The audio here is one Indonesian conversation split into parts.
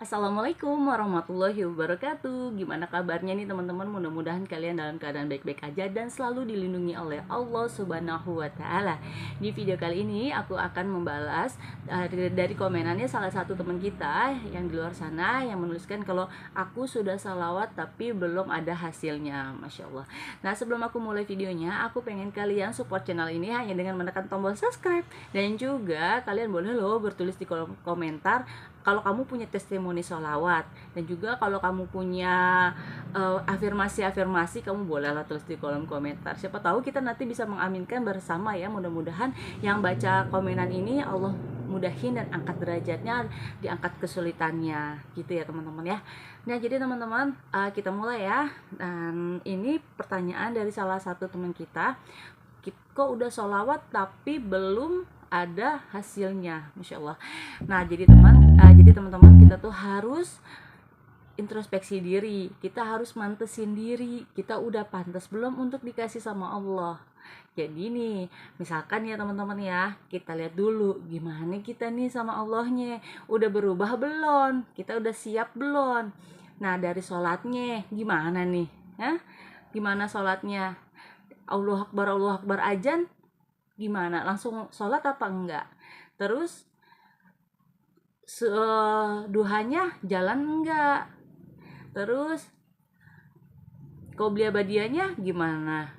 Assalamualaikum warahmatullahi wabarakatuh. Gimana kabarnya nih teman-teman? Mudah-mudahan kalian dalam keadaan baik-baik aja dan selalu dilindungi oleh Allah Subhanahu wa taala. Di video kali ini aku akan membalas dari komenannya salah satu teman kita yang di luar sana yang menuliskan kalau aku sudah salawat tapi belum ada hasilnya. Masya Allah. Nah, sebelum aku mulai videonya, aku pengen kalian support channel ini hanya dengan menekan tombol subscribe, dan juga kalian boleh loh bertulis di kolom komentar kalau kamu punya testimoni sholawat, dan juga kalau kamu punya afirmasi-afirmasi, kamu bolehlah tulis di kolom komentar. Siapa tahu kita nanti bisa mengaminkan bersama ya. Mudah-mudahan yang baca komenan ini Allah mudahin dan angkat derajatnya, diangkat kesulitannya gitu ya teman-teman ya. Nah, jadi teman-teman, kita mulai ya. Dan ini pertanyaan dari salah satu teman kita, kok udah sholawat tapi belum ada hasilnya, masya Allah. Nah, jadi teman-teman, kita tuh harus introspeksi diri, kita harus mantesin diri, kita udah pantas belum untuk dikasih sama Allah. Jadi nih, misalkan ya teman-teman ya, kita lihat dulu gimana kita nih sama Allahnya, udah berubah belum, kita udah siap belum. Nah, dari sholatnya gimana nih, ya? Gimana sholatnya? Allah Akbar ajan gimana, langsung sholat apa enggak? Terus duhanya jalan enggak? Terus qobliyah badiahnya gimana?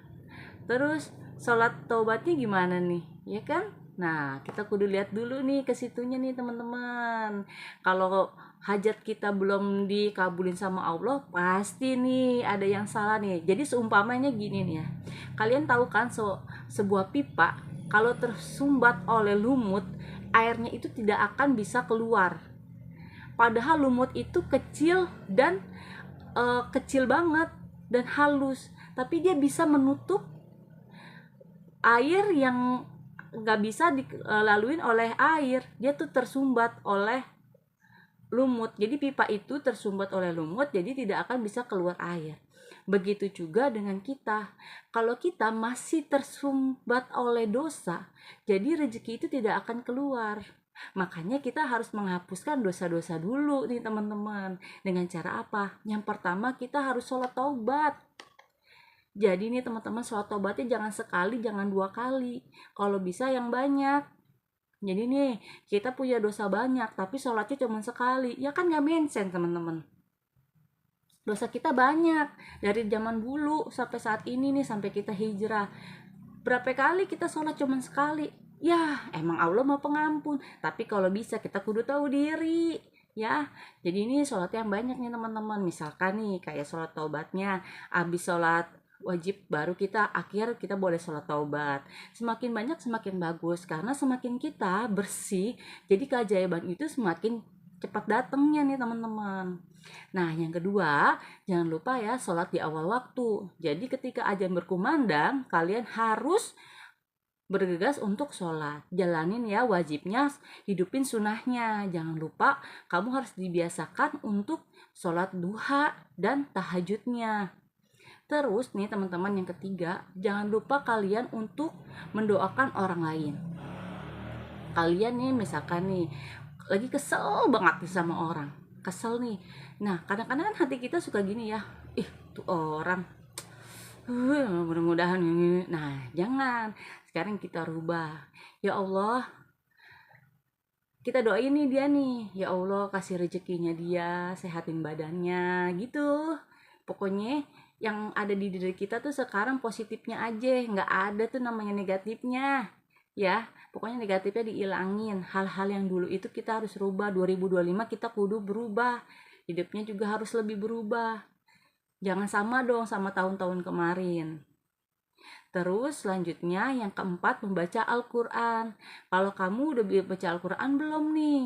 Terus sholat taubatnya gimana nih, ya kan? Nah, kita kudu lihat dulu nih ke situnya nih teman-teman. Kalau hajat kita belum dikabulin sama Allah, pasti nih ada yang salah nih. Jadi seumpamanya gini nih ya, kalian tahu kan sebuah pipa kalau tersumbat oleh lumut, airnya itu tidak akan bisa keluar. Padahal lumut itu kecil dan kecil banget dan halus, tapi dia bisa menutup air yang nggak bisa dilaluin oleh air. Dia tuh tersumbat oleh lumut. Jadi pipa itu tersumbat oleh lumut, jadi tidak akan bisa keluar air. Begitu juga dengan kita. Kalau kita masih tersumbat oleh dosa, jadi rezeki itu tidak akan keluar. Makanya kita harus menghapuskan dosa-dosa dulu nih teman-teman. Dengan cara apa? Yang pertama, kita harus sholat taubat. Jadi nih teman-teman, sholat taubatnya jangan sekali, jangan 2 kali. Kalau bisa yang banyak. Jadi nih, kita punya dosa banyak, tapi sholatnya cuma sekali. Ya kan gak mensen teman-teman. Dosa kita banyak. Dari zaman dulu sampai saat ini nih, sampai kita hijrah. Berapa kali kita sholat cuma sekali? Ya, emang Allah mau pengampun. Tapi kalau bisa kita kudu tahu diri. Ya, jadi ini sholat yang banyak nih teman-teman. Misalkan nih, kayak sholat taubatnya. Habis sholat wajib baru kita boleh sholat taubat. Semakin banyak semakin bagus, karena semakin kita bersih, jadi keajaiban itu semakin cepat datangnya nih teman-teman. Nah, yang kedua, jangan lupa ya sholat di awal waktu. Jadi ketika azan berkumandang, kalian harus bergegas untuk sholat. Jalanin ya wajibnya, hidupin sunahnya. Jangan lupa kamu harus dibiasakan untuk sholat duha dan tahajudnya. Terus nih teman-teman, yang ketiga, jangan lupa kalian untuk mendoakan orang lain. Kalian nih misalkan nih lagi kesel banget nih sama orang, kesel nih. Nah, kadang-kadang kan hati kita suka gini ya, ih tuh orang, mudah-mudahan ini. Nah, jangan. Sekarang kita rubah. Ya Allah, kita doain nih dia nih, ya Allah kasih rezekinya dia, sehatin badannya gitu. Pokoknya yang ada di diri kita tuh sekarang positifnya aja, nggak ada tuh namanya negatifnya ya. Pokoknya negatifnya dihilangin. Hal-hal yang dulu itu kita harus rubah. 2025 kita kudu berubah, hidupnya juga harus lebih berubah. Jangan sama dong sama tahun-tahun kemarin. Terus selanjutnya yang keempat, membaca Al-Quran. Kalau kamu udah baca Al-Quran belum nih?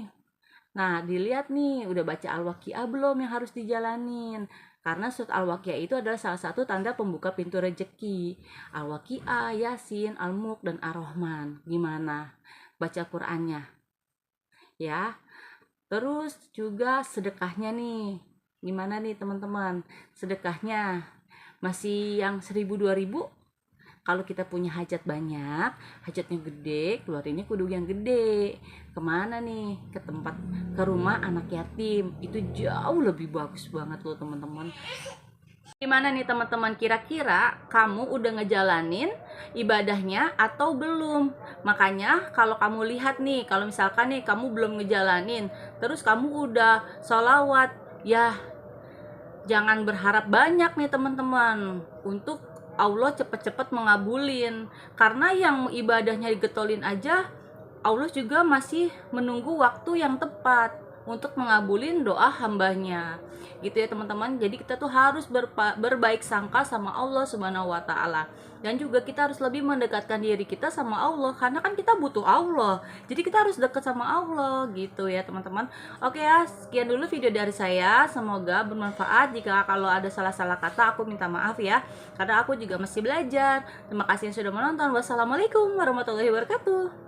Nah, dilihat nih, udah baca Al-Waqiah belum yang harus dijalanin. Karena surat Al-Waqiah itu adalah salah satu tanda pembuka pintu rejeki. Al-Waqiah, Yasin, Al-Mulk, dan Ar-Rahman. Gimana baca Qurannya? Ya. Terus juga sedekahnya nih. Gimana nih teman-teman? Sedekahnya masih yang 1000 2000? kalau kita punya hajat banyak, hajatnya gede, keluarinnya kudu yang gede. Kemana nih? Ke rumah anak yatim. Itu jauh lebih bagus banget loh teman-teman. Gimana nih teman-teman, kira-kira kamu udah ngejalanin ibadahnya atau belum? Makanya kalau kamu lihat nih, kalau misalkan nih kamu belum ngejalanin, terus kamu udah sholawat, ya jangan berharap banyak nih teman-teman untuk Allah cepet-cepet mengabulin. Karena yang ibadahnya digetolin aja, Allah juga masih menunggu waktu yang tepat untuk mengabulin doa hambanya, gitu ya teman-teman. Jadi kita tuh harus berbaik sangka sama Allah Subhanahu wa Ta'ala, dan juga kita harus lebih mendekatkan diri kita sama Allah, karena kan kita butuh Allah, jadi kita harus dekat sama Allah, gitu ya teman-teman. Oke ya, sekian dulu video dari saya, semoga bermanfaat. Jika kalau ada salah-salah kata, aku minta maaf ya, karena aku juga masih belajar. Terima kasih yang sudah menonton. Wassalamualaikum warahmatullahi wabarakatuh.